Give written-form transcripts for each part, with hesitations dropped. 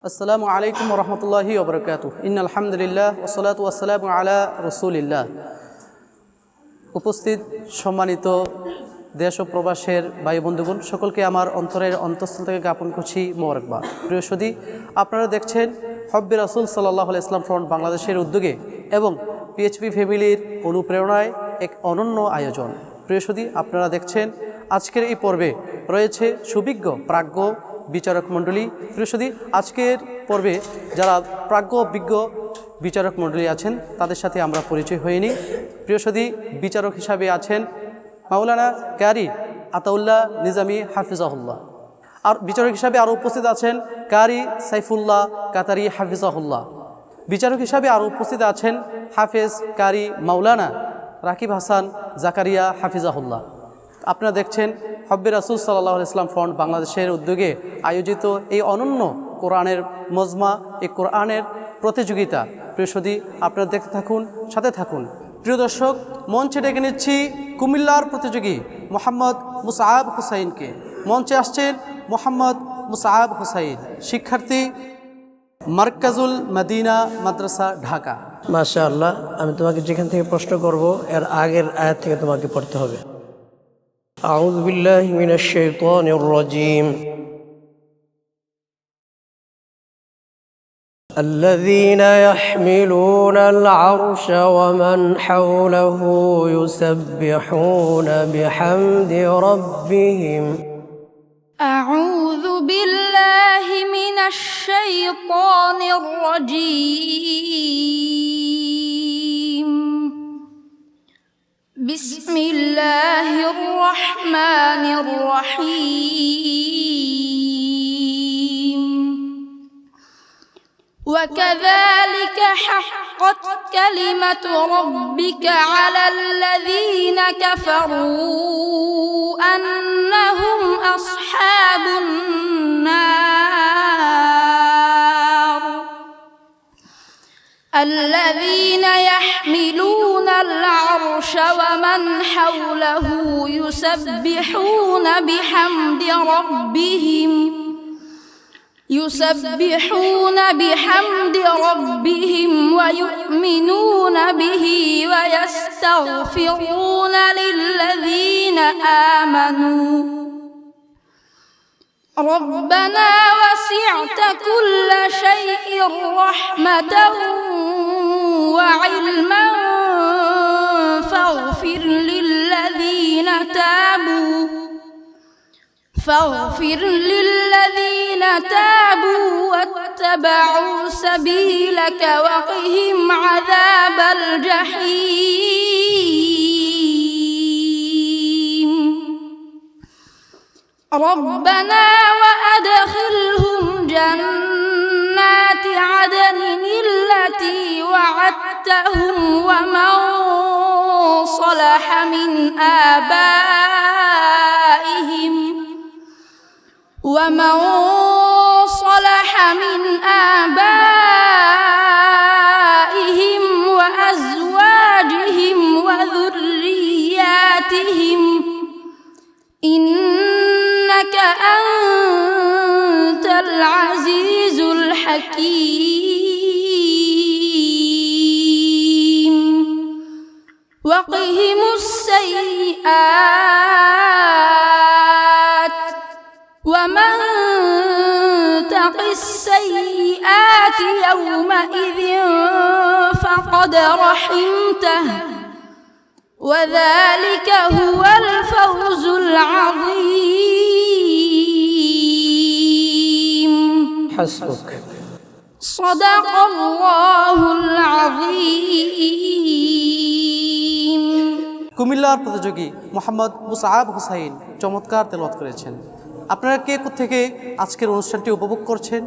আসসালামু আলাইকুম রহমতুল্লাহি ওবরাকাতুহু ইন্নাল হামদুলিল্লাহ ওয়াসসালাতু ওয়াসসালামু আলা রাসূলিল্লাহ। উপস্থিত সম্মানিত দেশ ও প্রবাসের ভাই বন্ধুগণ, সকলকে আমার অন্তরের অন্তঃস্থল থেকে জ্ঞাপন করছি মোবারকবাদ। প্রিয় সুধী, আপনারা দেখছেন হব্বে রাসূল সাল্লাল্লাহু আলাইহি ওয়াসাল্লাম ফ্রন্ট বাংলাদেশের উদ্যোগে এবং পিএইচপি ফ্যামিলির অনুপ্রেরণায় এক অনন্য আয়োজন। প্রিয় সুধী, আপনারা দেখছেন আজকের এই পর্বে রয়েছে সুবিজ্ঞ প্রাজ্ঞ বিচারক মণ্ডলী। প্রিয় সুধী, আজকের পর্বে যারা প্রাজ্ঞ বিজ্ঞ বিচারক মণ্ডলী আছেন তাদের সাথে আমরা পরিচয় হইনি। প্রিয় সুধী, বিচারক হিসাবে আছেন মাওলানা কারি আতাউল্লাহ নিজামী হাফিজাহুল্লাহ। আর বিচারক হিসাবে আরও উপস্থিত আছেন কারি সাইফুল্লাহ কাতারি হাফিজাহুল্লাহ। বিচারক হিসাবে আরও উপস্থিত আছেন হাফেজ কারি মাওলানা রাকিব হাসান জাকারিয়া হাফিজাহুল্লাহ। আপনারা দেখছেন হব্বে রাসূল সাল্লাল্লাহু আলাইহি ওয়াসাল্লাম ফ্রন্ট বাংলাদেশের উদ্যোগে আয়োজিত এই অনন্য কোরআনের মজমা, এই কোরআনের প্রতিযোগিতা। প্রিয় সুধী, আপনারা দেখতে থাকুন, সাথে থাকুন। প্রিয় দর্শক, মঞ্চে ডেকে নিচ্ছি কুমিল্লার প্রতিযোগী মোহাম্মদ মুসআব হুসাইনকে। মঞ্চে আসছেন মোহাম্মদ মুসআব হুসাইন, শিক্ষার্থী, মার্কাজুল মদিনা মাদ্রাসা, ঢাকা। মাশাআল্লাহ, আমি তোমাকে যেখান থেকে প্রশ্ন করব এর আগের আয়াত থেকে তোমাকে পড়তে হবে। আউযু বিল্লাহি মিনাশ শাইতানির রাজীম। الذين يحملون العرش ومن حوله يسبحون بحمد ربهم. أعوذ بالله من الشيطان الرجيم. بسم الله الرحمن الرحيم. وكذلك حقت كلمة ربك على الذين كفروا أنهم أصحاب النار. الذين يحملون العرش ومن حوله يسبحون بحمد ربهم ويؤمنون به ويستغفرون للذين آمنوا ربنا وسعت كل شيء رحمة وعلما فاغفر للذين تابوا واتبعوا سبيلك وقهم عذاب الجحيم. ربنا وأدخلهم جنات عدن التي وعدتهم ومن صلح من آبائهم وأزواجهم وذرياتهم إنك أنت العزيز الحكيم. وقهم السيئات ومن تق السيئات يومئذ فقد رحمته وذلك هو الفوز العظيم. حسبك. صدق الله العظيم. কুমিল্লার প্রতিযোগী মোহাম্মদ মুসআব হুসাইন চমৎকার তেলাওয়াত করেছেন। আপনারা কে থেকে আজকের অনুষ্ঠানটি উপভোগ করছেন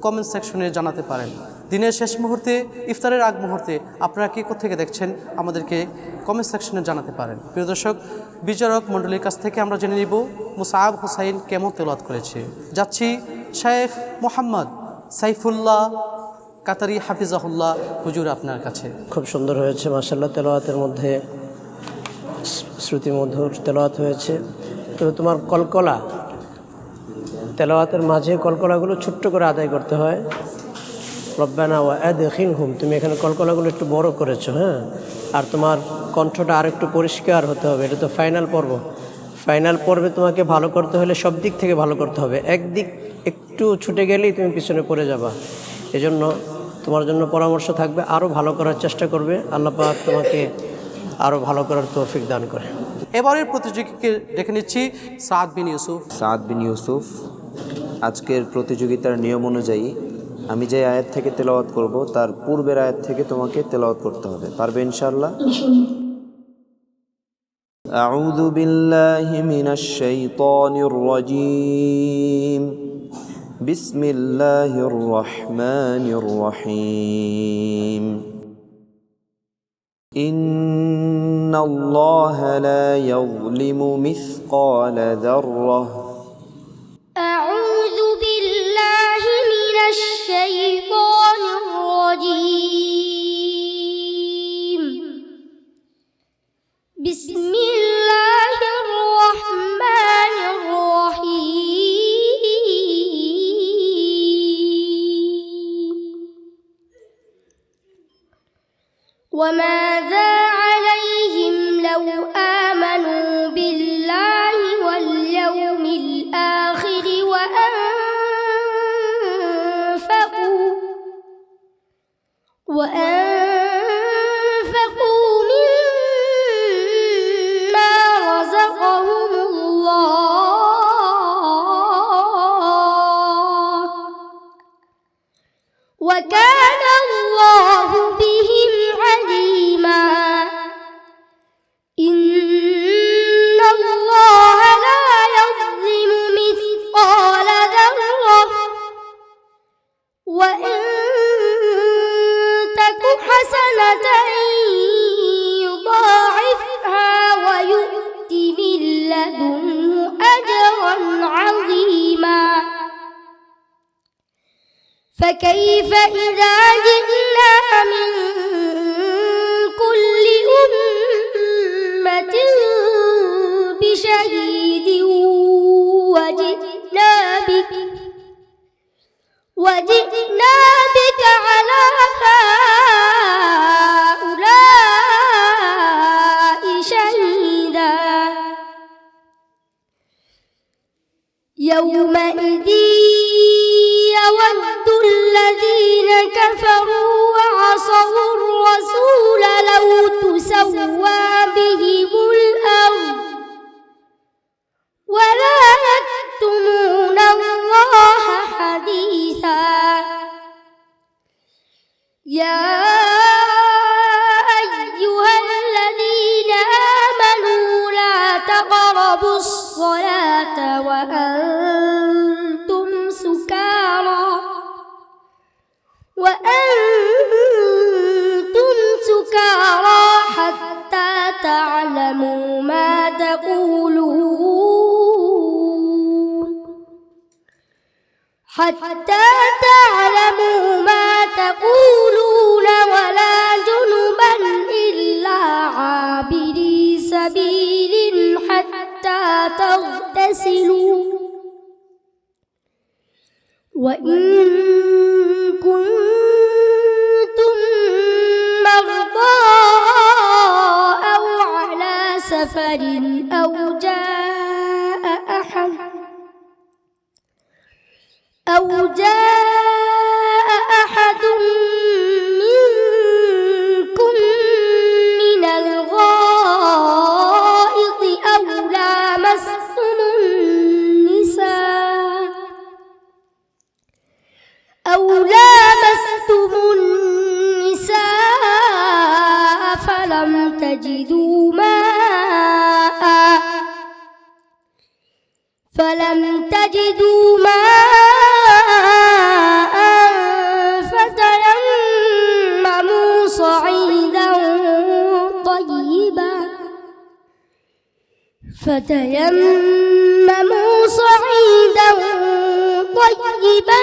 কমেন্ট সেকশনে জানাতে পারেন। দিনের শেষ মুহূর্তে, ইফতারের আগ মুহূর্তে আপনারা কে থেকে দেখছেন আমাদেরকে কমেন্ট সেকশনে জানাতে পারেন। প্রিয় দর্শক, বিচারক মণ্ডলীর কাছ থেকে আমরা জেনে নিব মুসআব হুসাইন কেমন তেলাওয়াত করেছে। যাচ্ছি শেখ মোহাম্মদ সাইফুল্লাহ কাতারি হাফিজাহুল্লাহ হুজুর আপনার কাছে। খুব সুন্দর হয়েছে মাশাআল্লাহ, তেলাওয়াতের মধ্যে শ্রুতিমধুর তেলাওয়াত হয়েছে। তো তোমার কলকলা তেলাওয়াতের মাঝে কলকলাগুলো ছোট্ট করে আদায় করতে হয়। রব্বানা ওয়া আদখিলহুম, তুমি এখানে কলকলাগুলো একটু বড় করেছো, হ্যাঁ। আর তোমার কণ্ঠটা আর একটু পরিষ্কার হতে হবে। এটা তো ফাইনাল পর্ব। ফাইনাল পর্বে তোমাকে ভালো করতে হলে সব দিক থেকে ভালো করতে হবে। একদিক একটু ছুটে গেলেই তুমি পিছনে পড়ে যাবা। এজন্য তোমার জন্য পরামর্শ থাকবে, আরও ভালো করার চেষ্টা করবে। আল্লাহ পাক তোমাকে আরও ভালো করার তৌফিক দান করে। এবারের প্রতিযোগীকে ডেকে নিচ্ছি সাদ বিন ইউসুফ। সাদ বিন ইউসুফ, আজকের প্রতিযোগিতার নিয়ম অনুযায়ী আমি যে আয়াত থেকে তেলাওয়াত করব তার পূর্বের আয়াত থেকে তোমাকে তেলাওয়াত করতে হবে। পারবে ইনশাআল্লাহ? আউযু বিল্লাহি মিনাশ শাইতানির রাজীম। বিসমিল্লাহির রহমানির রহিম। ইন্নাল্লাহা লা ইয়াযলিমু মিসকালা যাররাহ। أعوذ بالله من الشيطان الرجيم. بسم الله الرحمن الرحيم. وماذا عليهم لو آمنوا بالله واليوم الآخر وأنفقوا مما رزقهم الله وكان الله بهم عليما. إن الله لا يظلم مثقال ذرة وإن تك حسنة يضاعفها ويؤت من لدنه أجرا عظيما. فكيف إذا جئنا من كل أمة بشهيد وجئنا بك على هؤلاء شهيدا. يومئذ يود الذين كفروا وعصوا الرسول لو تسوى بهم الأرض ولا يكتمون الله حديثا. يا أيها الذين آمنوا لا تقربوا الصلاة وأنتم سكارى حتى تعلموا ما تقولون ولا جنبا إلا عابري سبيل حتى تغتسلوا وإن كنتم مرضى أو على سفر أو جاء أحد منكم من الغائط أو لامستم النساء فلم تجدوا ماء فتيمموا صعيدا طيبا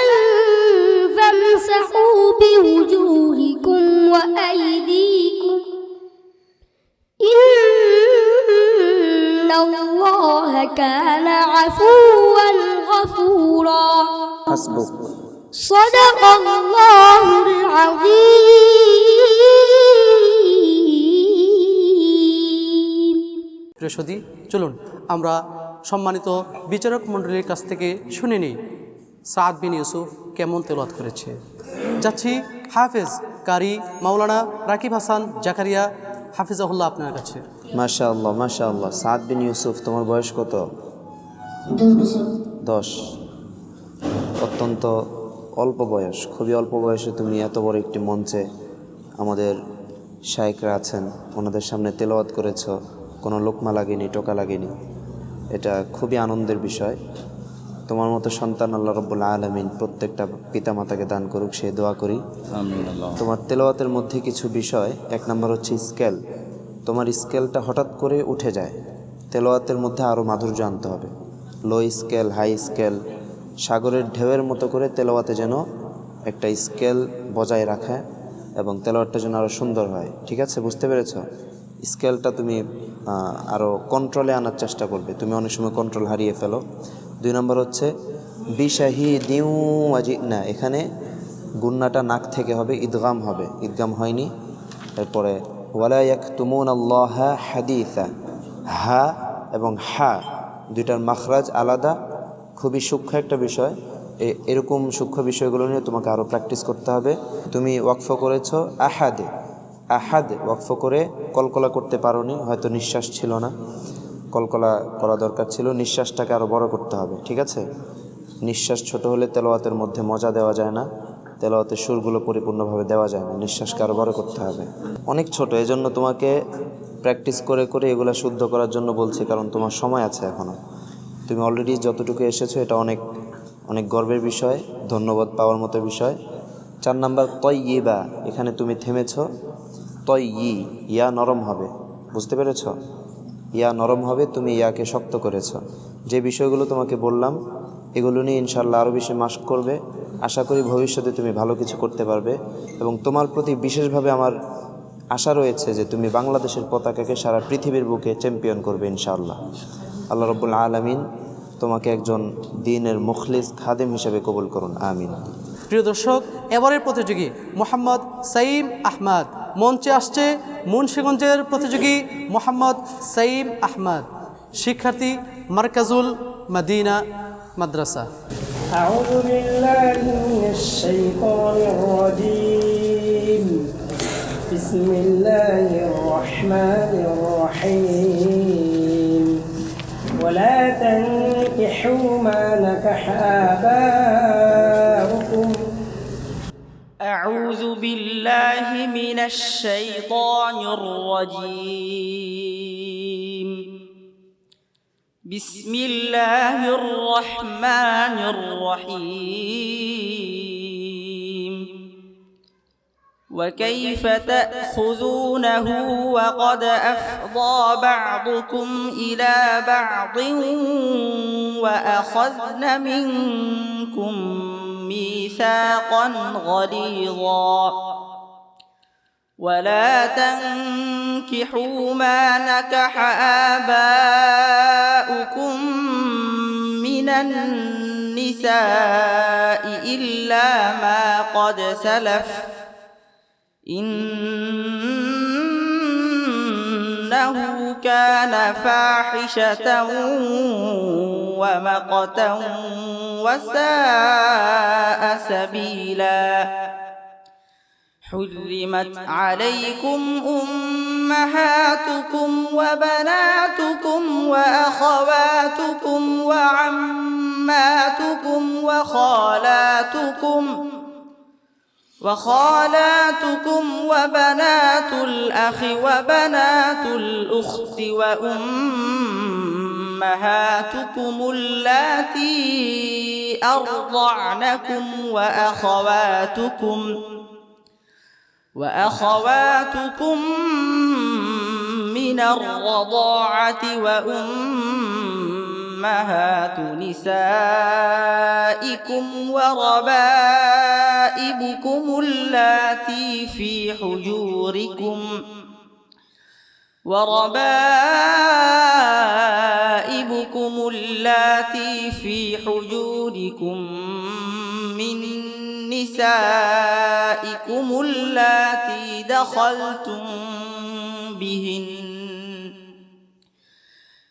فامسحوا بوجوهكم وأيديكم إن الله كان عفوا غفورا হাসবুক। صدق الله العظيم প্রিয় সুধী, চলুন আমরা সম্মানিত বিচারক মণ্ডলীর কাছ থেকে শুনে নিই সাদ বিন ইউসুফ কেমন তেলাওয়াত করেছে। যাচ্ছি হাফেজ কারি মাওলানা রাকিব হাসান জাকারিয়া হাফিজাহুল্লাহ আপনার কাছে। মাশাআল্লাহ মাশাআল্লাহ। সাদ বিন ইউসুফ, তোমার বয়স কত? 10। অত্যন্ত অল্প বয়স, খুবই অল্প বয়সে তুমি এত বড় একটি মঞ্চে আমাদের শায়েখরা আছেন ওনাদের সামনে তেলাওয়াত করেছ, কোনো লোকমা লাগেনি, টোকা লাগেনি। এটা খুবই আনন্দের বিষয়। তোমার মতো সন্তান আল্লাহ রাব্বুল আলামিন প্রত্যেকটা পিতামাতাকে দান করুক, সে দোয়া করি। তোমার তেলাওয়াতের মধ্যে কিছু বিষয়, এক নম্বর হচ্ছে স্কেল। তোমার স্কেলটা হঠাৎ করে উঠে যায়, তেলাওয়াতের মধ্যে আরও মাধুর্য আনতে হবে। লো স্কেল, হাই স্কেল, সাগরের ঢেউয়ের মতো করে তেলাওয়াতে যেন একটা স্কেল বজায় রাখে এবং তেলাওয়াতটা যেন আরও সুন্দর হয়। ঠিক আছে, বুঝতে পেরেছ? স্কেলটা তুমি আরও কন্ট্রোলে আনার চেষ্টা করবে, তুমি অনেক সময় কন্ট্রোল হারিয়ে ফেলো। 2 নম্বর হচ্ছে বিশাহি দিউ আজি না, এখানে গুন্নাটা নাক থেকে হবে, ইদগাম হবে, ইদগাম হয়নি। এরপরে ওয়ালা ইয়াকতুমুন আল্লাহ হাদিসা, হা এবং হা দুইটার মাখরাজ আলাদা, খুবই সূক্ষ্ম একটা বিষয়। এরকম সূক্ষ্ম বিষয়গুলো নিয়ে তোমাকে আরও প্র্যাকটিস করতে হবে। তুমি ওয়াকফ করেছো আহাদে, আহাদ ওয়াকফ করে কলকলা করতে পারোনি, হয়তো নিঃশ্বাস ছিল না, কলকলা করা দরকার ছিল। নিঃশ্বাসটাকে আরও বড় করতে হবে। ঠিক আছে, নিঃশ্বাস ছোট হলে তেলাওয়াতের মধ্যে মজা দেওয়া যায় না, তেলাওয়াতের সুরগুলো পরিপূর্ণভাবে দেওয়া যায় না, নিঃশ্বাসকে আরও বড় করতে হবে। অনেক ছোট, এজন্য তোমাকে প্র্যাকটিস করে করে এগুলো শুদ্ধ করার জন্য বলছি, কারণ তোমার সময় আছে এখনও। তুমি অলরেডি যতটুকু এসেছো এটা অনেক অনেক গর্বের বিষয়, ধন্যবাদ পাওয়ার মতো বিষয়। 4 নাম্বার তয়্যিবা, এখানে তুমি থেমেছ। তয়্যি, ইয়া নরম হবে, বুঝতে পেরেছ? ইয়া নরম হবে, তুমি ইয়াকে শক্ত করেছ। যে বিষয়গুলো তোমাকে বললাম এগুলো নিয়ে ইনশাআল্লাহ আরও বেশি মাস্ক করবে। আশা করি ভবিষ্যতে তুমি ভালো কিছু করতে পারবে এবং তোমার প্রতি বিশেষভাবে আমার আশা রয়েছে যে তুমি বাংলাদেশের পতাকাকে সারা পৃথিবীর বুকে চ্যাম্পিয়ন করবে ইনশাআল্লাহ। আল্লাহ রাব্বুল আলামিন তোমাকে একজন দ্বীনের মুখলিস খাদেম হিসেবে কবুল করুন, আমিন। প্রিয় দর্শক, এবারের প্রতিযোগী মোহাম্মদ সাইম আহমদ। মঞ্চে আসছে মুন্সিগঞ্জের প্রতিযোগী মোহাম্মদ সাইম আহমদ, শিক্ষার্থী মার্কাজুল মদিনা মাদ্রাসা। أعوذ بالله من الشيطان الرجيم بسم الله الرحمن الرحيم ولا تنكحوا ما نكح آباؤكم أعوذ بالله من الشيطان الرجيم بسم الله الرحمن الرحيم وكيف تأخذونه وقد أفضى بعضكم إلى بعض وأخذن منكم ميثاقا غليظا ولا تنكحوا ما نكح آباؤكم من النساء إلا ما قد سلف إنه كان فاحشة ومقتا وساء سبيلا حرمت عليكم أمهاتكم وبناتكم وأخواتكم وعماتكم وخالاتكم وبنات الأخ وبنات الأخت وأمهاتكم اللاتي أرضعنكم وأخواتكم من الرضاعة وأمهات نسائكم وربائبكم اللاتي في حجوركم وجودكم من نسائكم اللاتي دخلتم بهن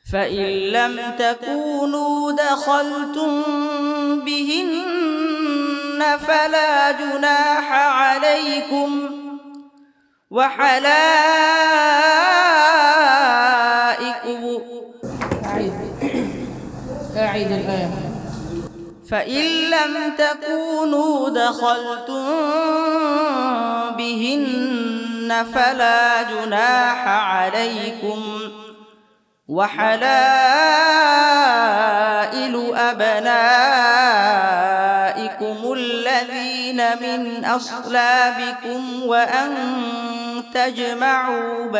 فإن لم تكونوا دخلتم بهن فلا جناح عليكم أعيد الآية. فإن لم تكونوا دخلتم بهن فلا جناح عليكم وحلائل أبنائكم الذين من أصلابكم وأن تجمعوا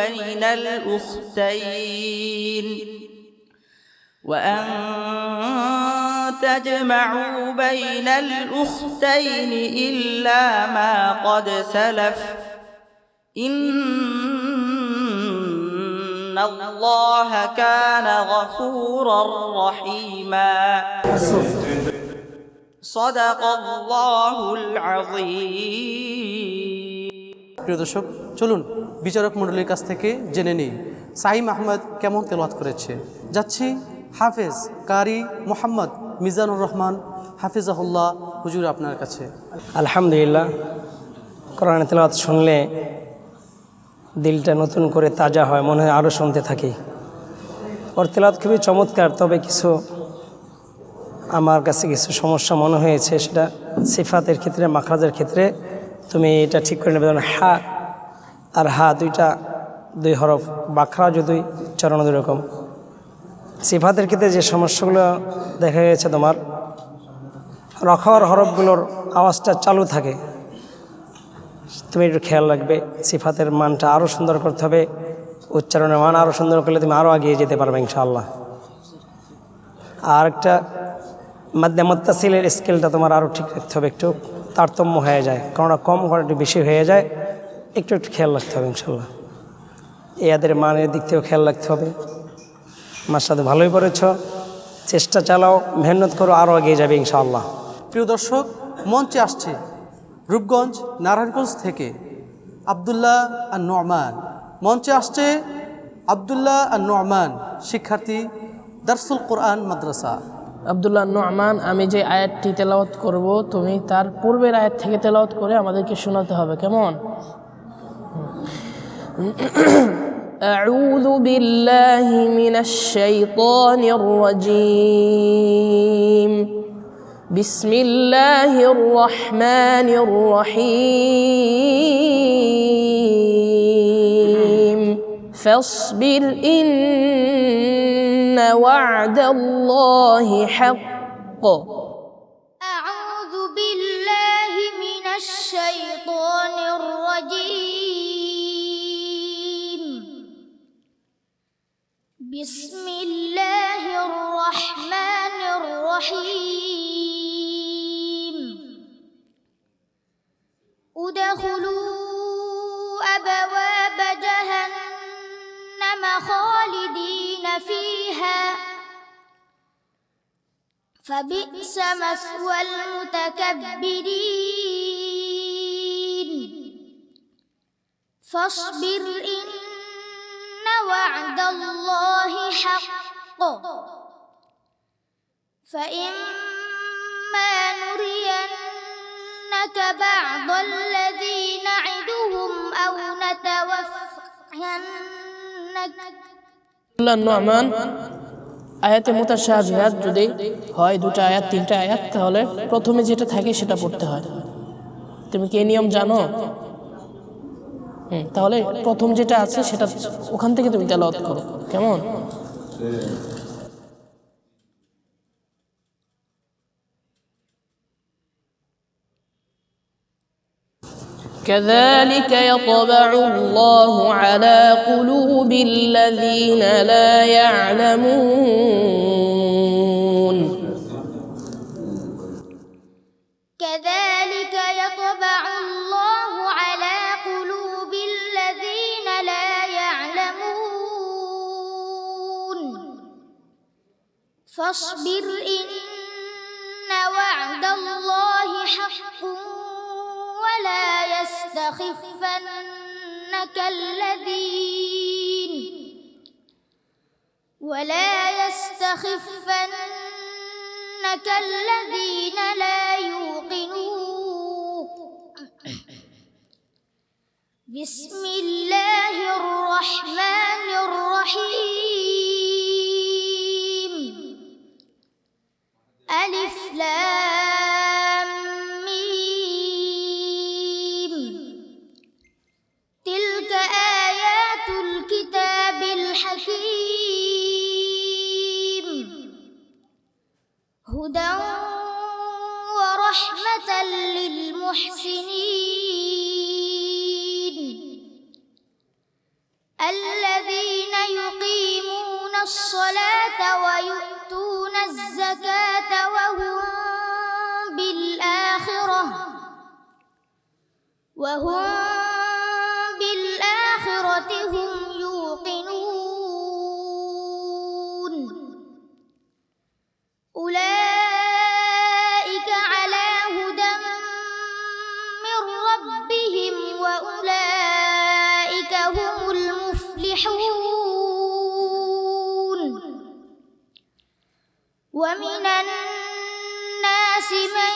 بين الأختين إلا ما قد سلف إن الله كان غفورا رحيما صدق الله العظيم প্রিয় দর্শক, চলুন বিচারক মণ্ডলীর কাছ থেকে জেনে নিই সাইম আহমদ কেমন তেলাওয়াত করেছে। যাচ্ছি হাফেজ কারি মোহাম্মদ মিজানুর রহমান হাফিজাহুল্লাহ হুজুর আপনার কাছে। আলহামদুলিল্লাহ, কোরআন তেলাওয়াত শুনলে দিলটা নতুন করে তাজা হয়, মনে হয় আরও শুনতে থাকি। ওর তেলাওয়াত খুবই চমৎকার, তবে কিছু আমার কাছে কিছু সমস্যা মনে হয়েছে, সেটা সিফাতের ক্ষেত্রে, মাখরাজের ক্ষেত্রে তুমি এটা ঠিক করে নেবে। যেমন হা আর হা দুই হরফ, মাখরাজ দুই, উচ্চারণ দুই রকম। সিফাতের ক্ষেত্রে যে সমস্যাগুলো দেখা গেছে, তোমার রখার হরফগুলোর আওয়াজটা চালু থাকে, তুমি একটু খেয়াল রাখবে। সিফাতের মানটা আরও সুন্দর করতে হবে, উচ্চারণের মান আরও সুন্দর করলে তুমি আরও এগিয়ে যেতে পারবে ইনশাআল্লাহ। আর একটা মাধ্যে মুত্তাসিলের স্কেলটা তোমার আরও ঠিক রাখতে হবে, একটু তারতম্য হয়ে যায়, কোনোটা কম কোনোটা একটু বেশি হয়ে যায়, একটু খেয়াল রাখতে হবে ইনশাআল্লাহ। এদের মানের দিক থেকেও খেয়াল রাখতে হবে। আমার সাথে ভালোই পড়েছ, চেষ্টা চালাও, মেহনত করো, আরও এগিয়ে যাবে ইনশাআল্লাহ। প্রিয় দর্শক, মঞ্চে আসছে রূপগঞ্জ নারায়ণগঞ্জ থেকে আবদুল্লাহ আর নোমান। মঞ্চে আসছে আবদুল্লাহ আর নোমান, শিক্ষার্থী দারসুল কোরআন মাদ্রাসা। আব্দুল্লাহ নোমান, আমি যে আয়াতটি তেলাওয়াত করব তুমি তার পূর্বের আয়াত থেকে তেলাওয়াত করে আমাদেরকে শোনাতে হবে, কেমন? أعوذ بالله من الشيطان الرجيم بسم الله الرحمن الرحيم فاصبر إن وعد الله حق أعوذ بالله من الشيطان الرجيم بسم الله الرحمن الرحيم ادخلوا أبواب جهنم خالدين فيها فبئس مثوى المتكبرين فاصبر إن وعد الله حق فإما نرينك بعض الذي نعدهم أو نتوفينك আব্দুল্লাহ নোমান, আয়াতে মুতাশাবিহাত যদি হয় দুটো আয়াত তিনটা আয়াত, তাহলে প্রথমে যেটা থাকে সেটা পড়তে হয়। তুমি কি এই নিয়ম জানো? তাহলে প্রথম যেটা আছে সেটা ওখান থেকে তুমি তেলাওয়াত করো, কেমন? كذلك يطبع الله على قلوب الذين لا يعلمون كذلك يطبع الله على قلوب الذين لا يعلمون فاصبر إن وعد الله حق ولا يستخفنك الذين لا يوقنون بسم الله الرحمن الرحيم ألف لام ميم تلك آيات الكتاب الحكيم هدى ورحمة للمحسنين الذين يقيمون الصلاة ويؤتون الزكاة وهم بالآخرة هم يوقنون أولئك على هدى من ربهم وأولئك هم المفلحون ومن الناس من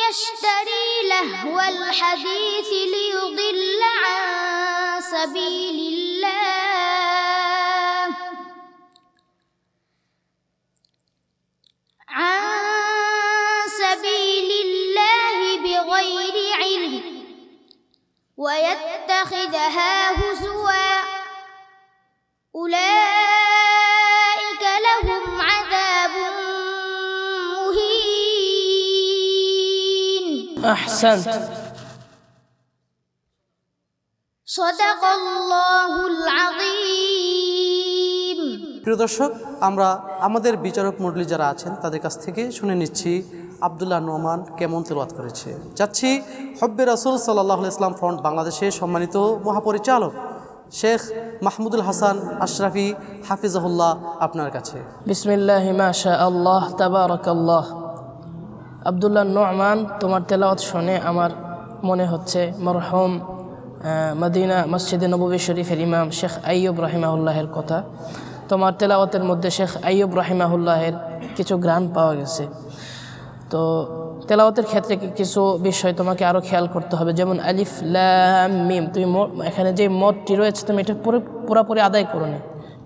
يشتري لهو الحديث ليضل عن سبيل الله بغير علم ويتخذها هزوا أولئك لهم عذاب مهين أحسنت صدق الله العظيم প্রিয় দর্শক, আমরা আমাদের বিচারক মণ্ডলী যারা আছেন তাদের কাছ থেকে শুনে নিচ্ছি আব্দুল্লাহ নোমান কেমন তেলাওয়াত করেছে। যাচ্ছি হব্বে রাসূল সাল্লাল্লাহু আলাইহি ওয়াসাল্লাম ফ্রন্ট বাংলাদেশের সম্মানিত মহাপরিচালক শেখ মাহমুদুল হাসান আশরাফি হাফিজাহুল্লাহ আপনার কাছে। বিসমিল্লাহ মাশা আল্লাহ তাবারাকাল্লাহ। আব্দুল্লাহ নোমান, তোমার তেলাওয়াত শুনে আমার মনে হচ্ছে মরহুম মদিনা মসজিদে নববী শরীফের ইমাম শেখ আইয়ুব রাহিমাহুল্লাহের কথা। তোমার তেলাওয়াতের মধ্যে শেখ আইয়ুব রাহিমাহুল্লাহের কিছু গান পাওয়া গেছে। তো তেলাওয়াতের ক্ষেত্রে কিছু বিষয় তোমাকে আরও খেয়াল করতে হবে, যেমন আলিফ লাম মিম। তুমি এখানে যে মদটি রয়েছে তুমি এটা পুরোপুরি আদায় করো না,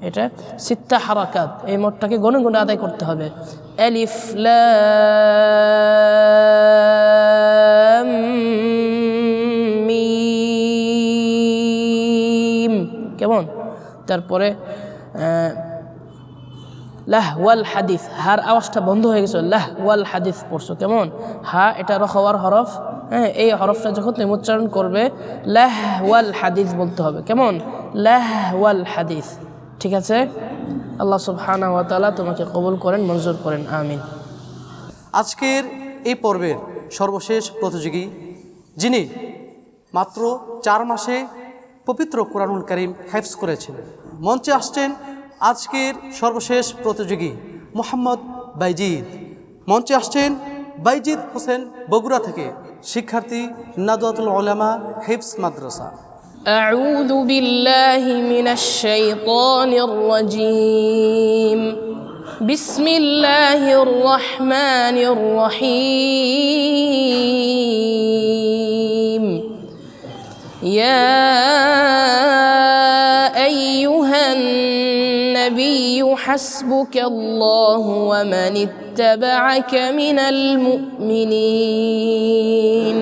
এটা সিত্তা হারাকাত, এই মদটাকে গনে গনে আদায় করতে হবে। আলিফ লাম মিম, কেমন? তারপরে লাহ ওয়াল হাদিস, হার আওয়াজটা বন্ধ হয়ে গেছে, লাহ ওয়াল হাদিস পড়ছো, কেমন? হা এটা রখওয়ার হরফ, হ্যাঁ, এই হরফটা যখন তুমি উচ্চারণ করবে লাহ ওয়াল হাদিস বলতে হবে, কেমন? লাহ ওয়াল হাদিস, ঠিক আছে? আল্লাহ সুবহানাহু ওয়া তাআলা তোমাকে কবুল করেন, মঞ্জুর করেন, আমিন। আজকের এই পর্বের সর্বশেষ প্রতিযোগী, যিনি মাত্র 4 মাসে পবিত্র কোরআনুল কারীম হিফজ করেছেন, মঞ্চে আসছেন আজকের সর্বশেষ প্রতিযোগী মোহাম্মদ বাইজিদ। মঞ্চে আসছেন বাইজিদ হোসেন বগুড়া থেকে, শিক্ষার্থী নাদওয়াতুল উলামা হিফজ মাদ্রাসা। أعوذ بالله من الشيطان الرجيم بسم الله الرحمن الرحيم يا أيها النبي حسبك الله ومن اتبعك من المؤمنين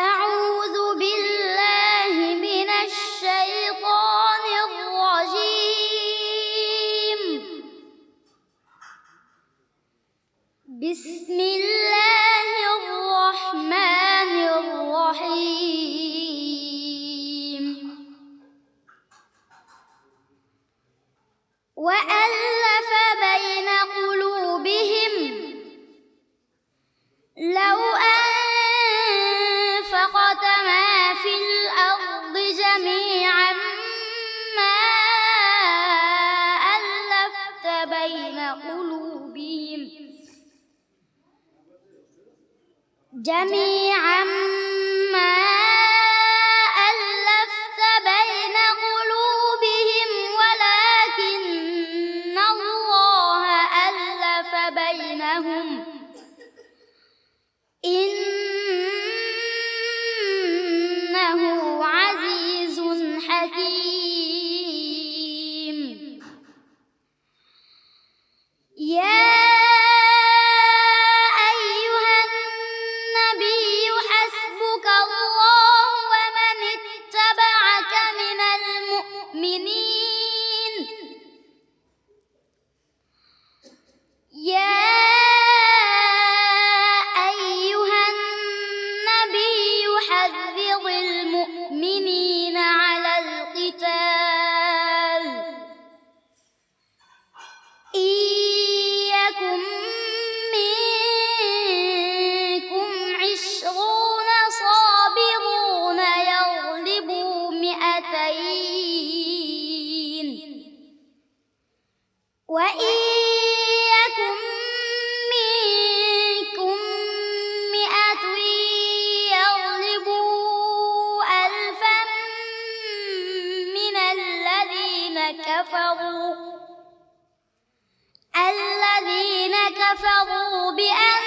أعوذ بالله من الشيطان الرجيم بسم الله الرحمن الرحيم وألف بين قلوبهم لو جميعا ما ألفت بين قلوبهم ولكن الله ألف بينهم إنه عزيز حكيم يا أيها النبي حسبك الله ومن اتبعك من المؤمنين يا أيها النبي حرض المؤمنين على القتال إن يكن منكم 20 صابرون يغلبوا 200 وإن يكن منكم 100 يغلبوا 1000 من الذين كفروا بأنهم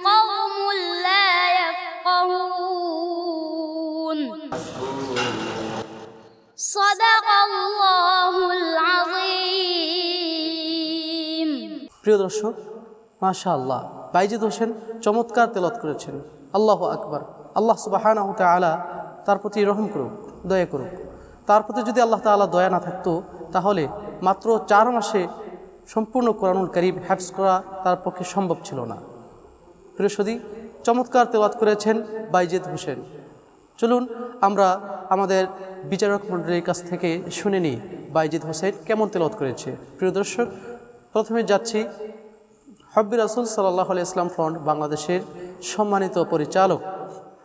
قوم لا يفقهون صدق الله العظيم প্রিয় দর্শক, মাশাআল্লাহ, বাইজিদ হোসেন চমৎকার তেলাওয়াত করেছেন। আল্লাহু আকবার। আল্লাহ সুবহানাহু ওয়া তাআলা তার প্রতি রহম করুক, দয়া করুক। তার প্রতি যদি আল্লাহ তাআলা দয়া না থাকতো তাহলে মাত্র 4 মাসে সম্পূর্ণ কোরআনুল কারীম হিফজ করা তার পক্ষে সম্ভব ছিল না। প্রিয় সুধী, চমৎকার তেলাওয়াত করেছেন বাইজিদ হোসেন। চলুন আমরা আমাদের বিচারক মণ্ডলীর কাছ থেকে শুনে নিই বাইজিদ হোসেন কেমন তেলাওয়াত করেছে। প্রিয় দর্শক, প্রথমে যাচ্ছি হব্বি রাসূল সাল্লাল্লাহু আলাইহি ওয়াসাল্লাম ফ্রন্ট বাংলাদেশের সম্মানিত পরিচালক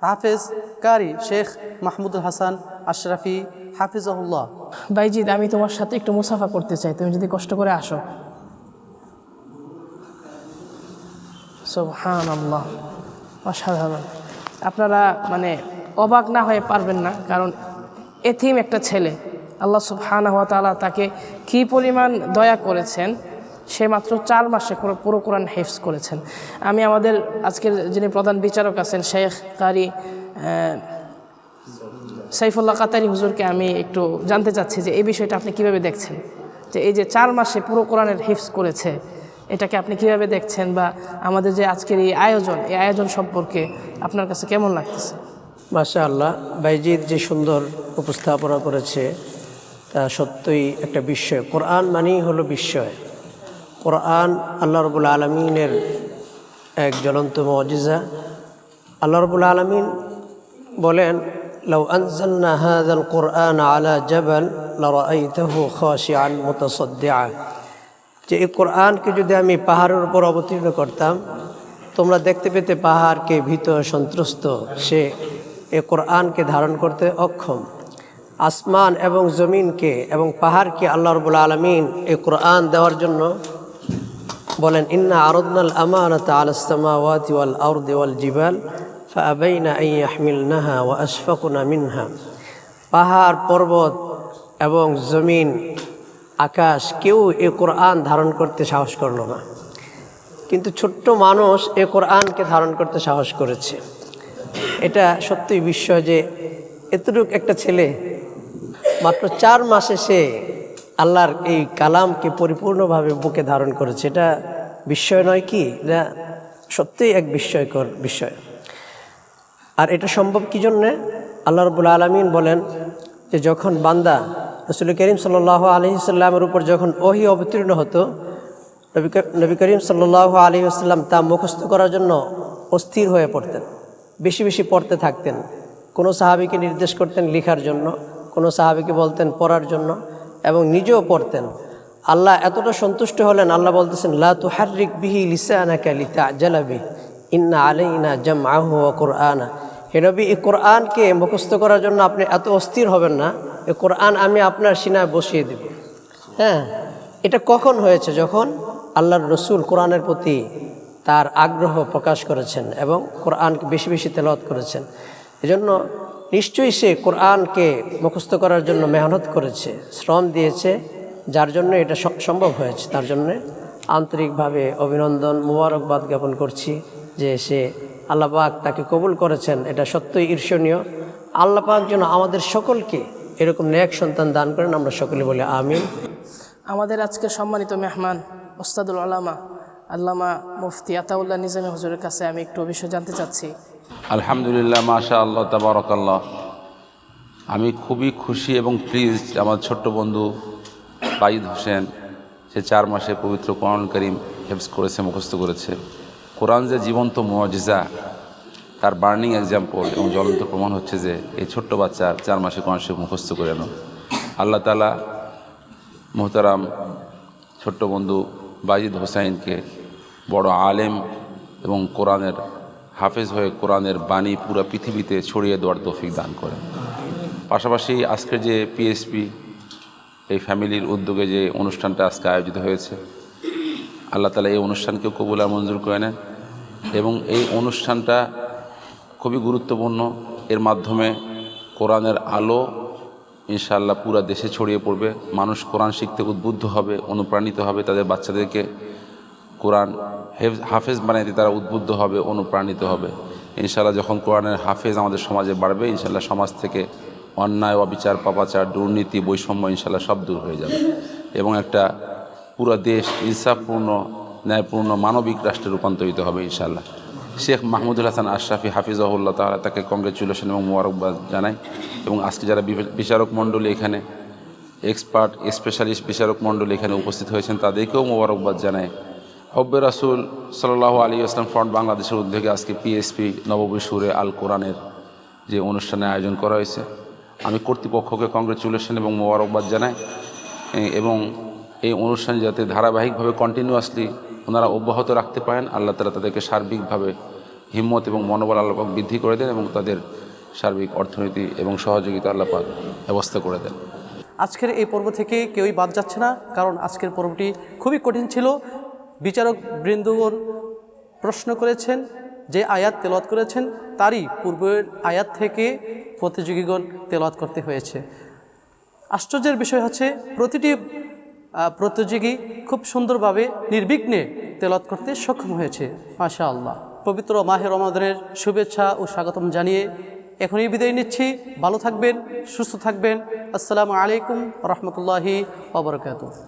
হাফেজ কারি শেখ মাহমুদুল হাসান আশরাফি হাফিজাহুল্লাহ। বাইজিদ, আমি তোমার সাথে একটু মুসাফা করতে চাই, তুমি যদি কষ্ট করে আসো। সুবহানাল্লাহ, অসাধারণ। আপনারা মানে অবাক না হয়ে পারবেন না, কারণ এতিম একটা ছেলে, আল্লাহ সুবহানাহু ওয়া তাআলা তাকে কী পরিমাণ দয়া করেছেন। সে মাত্র 4 মাসে পুরো কোরআন হিফজ করেছেন। আমি আমাদের আজকের যিনি প্রধান বিচারক আছেন শেখ কারি সাইফুল্লাহ কাতারি হুজুরকে আমি একটু জানতে চাচ্ছি যে এই বিষয়টা আপনি কিভাবে দেখছেন, যে এই যে 4 মাসে পুরো কোরআনের হিফজ করেছে, এটাকে আপনি কিভাবে দেখছেন, বা আমাদের যে আজকের এই আয়োজন সম্পর্কে আপনার কাছে কেমন লাগতেছে? মাশাআল্লাহ, বাইজিদ যে সুন্দর উপস্থাপনা করেছে তা সত্যই একটা বিস্ময়। কোরআন মানেই হলো বিস্ময়। কোরআন আল্লাহ রাব্বুল আলামিনের এক জ্বলন্ত মুজিজা। আল্লাহ রাব্বুল আলামিন বলেন, লাউ আনজালনা হাযাল কুরআন আলা জাবাল লারাআইতাহু খাশিআন মুতাসাদ্দিআ, যে এই কোরআনকে যদি আমি পাহাড়ের উপর অবতীর্ণ করতাম, তোমরা দেখতে পেতে পাহাড়কে ভীত সন্ত্রস্ত, সে এই কোরআনকে ধারণ করতে অক্ষম। আসমান এবং জমিনকে এবং পাহাড়কে আল্লাহ রাব্বুল আলামিন এই কোরআন দেওয়ার জন্য বলেন, ইন্না আরাদনাল আমানাতা আলাস সামাওয়াতি ওয়াল আরদি ওয়াল জিবাল ফাআবাইনা আন ইয়াহমিলনাহা ওয়া আশফাকনা মিনহা। পাহাড়, পর্বত এবং জমিন, আকাশ, কেউ এই কোরআন ধারণ করতে সাহস করল না, কিন্তু ছোট্ট মানুষ এই কোরআনকে ধারণ করতে সাহস করেছে। এটা সত্যিই বিস্ময় যে এতটুকু একটা ছেলে মাত্র 4 মাসে সে আল্লাহর এই কালামকে পরিপূর্ণভাবে বুকে ধারণ করেছে। এটা বিস্ময় নয় কি? এটা সত্যিই এক বিস্ময়কর বিষয়। আর এটা সম্ভব কী জন্যে? আল্লাহ রাব্বুল আলামিন বলেন যে যখন বান্দা রাসূল করিম সাল্লাল্লাহু আলাইহি ওয়াসাল্লামের উপর যখন ওহী অবতীর্ণ হতো, নবী করিম সাল্লাল্লাহু আলাইহি ওয়াসাল্লাম তা মুখস্থ করার জন্য অস্থির হয়ে পড়তেন, বেশি বেশি পড়তে থাকতেন। কোনো সাহাবীকে নির্দেশ করতেন লেখার জন্য, কোনো সাহাবীকে বলতেন পড়ার জন্য, এবং নিজেও পড়তেন। আল্লাহ এতটা সন্তুষ্ট হলেন, আল্লাহ বলতেছেন, লা তুহাররিক বিহি লিসানাকা লিতা'জালা বিহি ইন্না আলাইনা জামআহু ওয়া কুরআনা। হে নবী, এই কোরআনকে মুখস্থ করার জন্য আপনি এত অস্থির হবেন না, এই কোরআন আমি আপনার সিনায় বসিয়ে দেব। হ্যাঁ, এটা কখন হয়েছে? যখন আল্লাহর রসুল কোরআনের প্রতি তার আগ্রহ প্রকাশ করেছেন এবং কোরআনকে বেশি বেশি তেলাওয়াত করেছেন। এজন্য নিশ্চয়ই সে কোরআনকে মুখস্থ করার জন্য মেহনত করেছে, শ্রম দিয়েছে, যার জন্য এটা সম্ভব হয়েছে। তার জন্যে আন্তরিকভাবে অভিনন্দন, মোবারকবাদ জ্ঞাপন করছি যে সে আল্লাহ পাক তাকে কবুল করেছেন। এটা সত্যই ঈর্ষণীয়। আল্লাহ পাক যেন আমাদের সকলকে এরকম নেক সন্তান দান করেন, আমরা সকলে বলি আমিন। আমাদের আজকের সম্মানিত মেহমান ওস্তাদুল আলামা আল্লামা মুফতি আতাউল্লাহ নিজামী হুজুরের কাছে আমি একটু বিষয় জানতে চাচ্ছি। আলহামদুলিল্লাহ, মাশা আল্লাহ, তাবারাকাল্লাহ। আমি খুবই খুশি এবং প্লিজ আমার ছোট্ট বন্ধু বাইদ হোসেন, সে 4 মাসে পবিত্র কোরআন কারীম হেফজ করেছে, মুখস্থ করেছে। কোরআন যে জীবন্ত মুআজিজা, তার বার্নিং এক্সাম্পল এবং জ্বলন্ত প্রমাণ হচ্ছে যে এই ছোট্ট বাচ্চার 4 মাসে কোরআন শরীফ মুখস্থ করে আনো। আল্লাহ তাআলা মোহতারাম ছোট্ট বন্ধু বাইদ হোসেনকে বড় আলেম এবং কোরআনের হাফেজ হয়ে কোরআনের বাণী পুরো পৃথিবীতে ছড়িয়ে দেওয়ার তৌফিক দান করেন। পাশাপাশি আজকের যে পিএসপি এই ফ্যামিলির উদ্যোগে যে অনুষ্ঠানটা আজকে আয়োজিত হয়েছে, আল্লাহ তাআলা এই অনুষ্ঠানকেও কবুল আর মঞ্জুর করে নেন এবং এই অনুষ্ঠানটা খুবই গুরুত্বপূর্ণ। এর মাধ্যমে কোরআনের আলো ইনশাআল্লাহ পুরো দেশে ছড়িয়ে পড়বে। মানুষ কোরআন শিখতে উদ্বুদ্ধ হবে, অনুপ্রাণিত হবে, তাদের বাচ্চাদেরকে কোরআন হাফেজ বানাইতে তারা উদ্বুদ্ধ হবে, অনুপ্রাণিত হবে। ইনশাআল্লাহ যখন কোরআনের হাফেজ আমাদের সমাজে বাড়বে, ইনশাআল্লাহ সমাজ থেকে অন্যায়, অবিচার, পাপাচার, দুর্নীতি, বৈষম্য ইনশাআল্লাহ সব দূর হয়ে যাবে এবং একটা পুরো দেশ ইনসাফপূর্ণ, ন্যায়পূর্ণ, মানবিক রাষ্ট্রে রূপান্তরিত হবে ইনশাআল্লাহ। শেখ মাহমুদুল হাসান আশরাফি হাফিজাহুল্লাহ তাআলা, তাকে কংগ্রেচুলেশন এবং মোবারকবাদ জানাই এবং আজকে যারা বিচারক মণ্ডলী এখানে এক্সপার্ট স্পেশালিস্ট বিচারক মণ্ডলী এখানে উপস্থিত হয়েছেন, তাদেরকেও মোবারকবাদ জানাই। হব্বে রাসূল সাল্লাল্লাহু আলাইহি ওয়াসাল্লাম ফ্রন্ট বাংলাদেশের উদ্যোগে আজকে পিএসপি নববী সুরে আল কোরআনের যে অনুষ্ঠানের আয়োজন করা হয়েছে, আমি কর্তৃপক্ষকে কংগ্রেচুলেশন এবং মোবারকবাদ জানাই এবং এই অনুষ্ঠান যাতে ধারাবাহিকভাবে কন্টিনিউয়াসলি ওনারা অব্যাহত রাখতে পারেন, আল্লাহ তাআলা তাদেরকে সার্বিকভাবে হিম্মত এবং মনোবল আল্লাহ পাক বৃদ্ধি করে দেন এবং তাদের সার্বিক অর্থনীতি এবং সহযোগিতা আল্লাহ পাক ব্যবস্থা করে দেন। আজকের এই পর্ব থেকে কেউই বাদ যাচ্ছে না, কারণ আজকের পর্বটি খুবই কঠিন ছিল। বিচারক বৃন্দগণ প্রশ্ন করেছেন, যে আয়াত তেলাওয়াত করেছেন তারই পূর্বের আয়াত থেকে প্রতিযোগীগণ তেলাওয়াত করতে হয়েছে। আশ্চর্যের বিষয় হচ্ছে প্রতিটি প্রতিযোগী খুব সুন্দরভাবে নির্বিঘ্নে তেলাওয়াত করতে সক্ষম হয়েছে। মাশাআল্লাহ। পবিত্র মাহে রমাদানের শুভেচ্ছা ও স্বাগতম জানিয়ে এখনই বিদায় নিচ্ছি। ভালো থাকবেন, সুস্থ থাকবেন। আসসালামু আলাইকুম রহমতুল্লাহি ওয়া বারাকাতুহু।